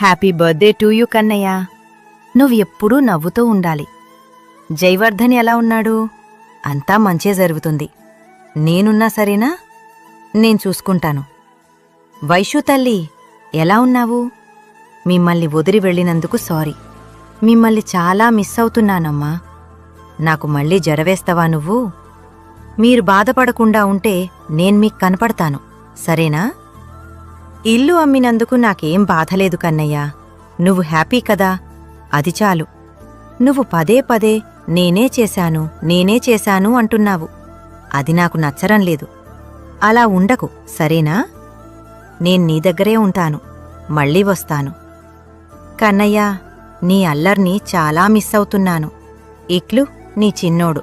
Happy birthday to you Kannayya. నువ్వెప్పుడూ నవ్వుతూ ఉండాలి. జైవర్ధన్ ఎలా ఉన్నాడు? అంతా మంచే జరుగుతుంది. నేనున్నా సరేనా? నేను చూసుకుంటాను. వైషు తల్లి, ఎలా ఉన్నావు? మిమ్మల్ని వదిలి వెళ్ళినందుకు సారీ. మిమ్మల్ని చాలా మిస్ అవుతున్నానమ్మా. నాకు మళ్ళీ జరవేస్తావా నువ్వు? మీరు బాధపడకుండా ఉంటే నేను మీకు కనపడతాను, సరేనా? ఇల్లు అమ్మినందుకు నాకేం బాధలేదు కన్నయ్యా. నువ్వు హ్యాపీ కదా, అది చాలు. నువ్వు పదే పదే నేనే చేశాను అంటున్నావు. అది నాకు నచ్చరం లేదు. అలా ఉండకు, సరేనా? నేను నీ దగ్గరే ఉంటాను, మళ్ళీ వస్తాను. కన్నయ్యా, నీ అల్లర్ని చాలా మిస్ అవుతున్నాను. ఇట్లు నీ చిన్నోడు.